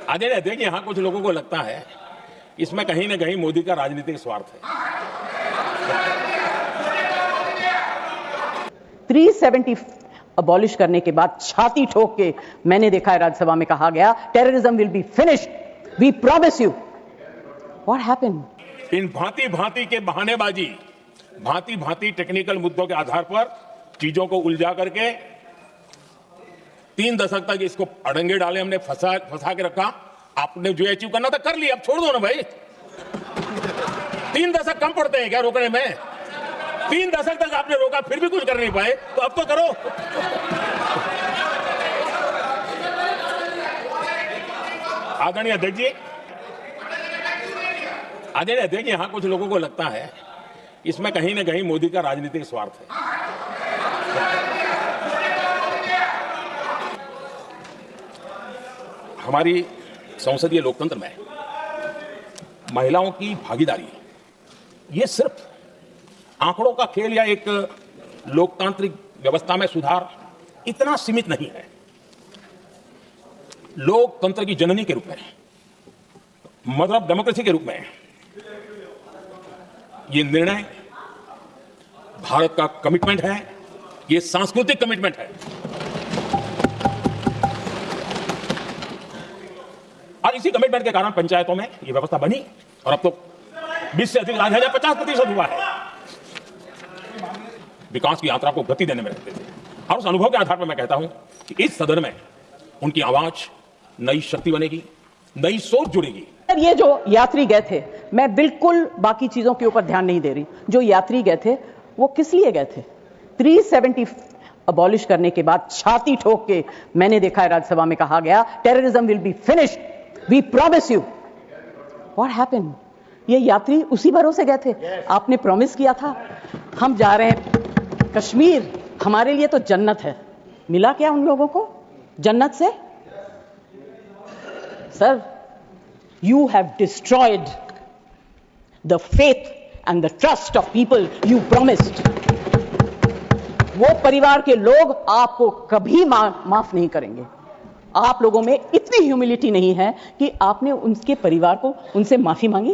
आदरणीय अध्यक्ष, यहाँ कुछ लोगों को लगता है इसमें कहीं ना कहीं मोदी का राजनीतिक स्वार्थ है। 370 अबॉलिश करने के बाद छाती ठोक के मैंने देखा है राज्यसभा में कहा गया terrorism will be finished, we promise you. What happened? इन भांति भांति के बहानेबाजी, भांति भांति टेक्निकल मुद्दों के आधार पर चीजों को उलझा करके 3 दशक तक इसको अड़ंगे डाले हमने, फंसा के रखा। आपने जो अचीव करना था कर लिया, अब छोड़ दो ना भाई। 3 दशक कम पड़ते हैं क्या रोकने में? 3 दशक तक आपने रोका, फिर भी कुछ कर नहीं पाए, तो अब तो करो। आदरणीय अध्यक्ष जी, आदरणीय अध्यक्ष, यहां कुछ लोगों को लगता है इसमें कहीं ना कहीं मोदी का राजनीतिक स्वार्थ है। हमारी संसदीय लोकतंत्र में महिलाओं की भागीदारी ये सिर्फ आंकड़ों का खेल या एक लोकतांत्रिक व्यवस्था में सुधार इतना सीमित नहीं है। लोकतंत्र की जननी के रूप में, मदर ऑफ डेमोक्रेसी के रूप में ये निर्णय भारत का कमिटमेंट है, ये सांस्कृतिक कमिटमेंट है। और इसी कमिटमेंट के कारण पंचायतों में ये व्यवस्था बनी और अब तो 20 से अधिक राज्य 50% हुआ है। विकास की यात्रा को गति देने में रहते थे और उस अनुभव के आधार पर मैं कहता हूं कि इस सदन में उनकी आवाज नई शक्ति बनेगी, नई सोच जुड़ेगी। ये जो यात्री गए थे, मैं बिल्कुल बाकी चीजों के ऊपर ध्यान नहीं दे रही, जो यात्री गए थे वो किस लिए गए थे? 370 अबॉलिश करने के बाद छाती ठोक के मैंने देखा है राज्यसभा में कहा गया terrorism will be finished, we promise you. What happened? ये यात्री उसी भरोसे गए थे, आपने प्रॉमिस किया था हम जा रहे हैं कश्मीर, हमारे लिए तो जन्नत है। मिला क्या उन लोगों को जन्नत से? Sir, you have destroyed the faith and the trust of people you promised. वो परिवार के लोग आपको कभी माफ नहीं करेंगे। आप लोगों में इतनी ह्यूमिलिटी नहीं है कि आपने उनके परिवार को उनसे माफी मांगी।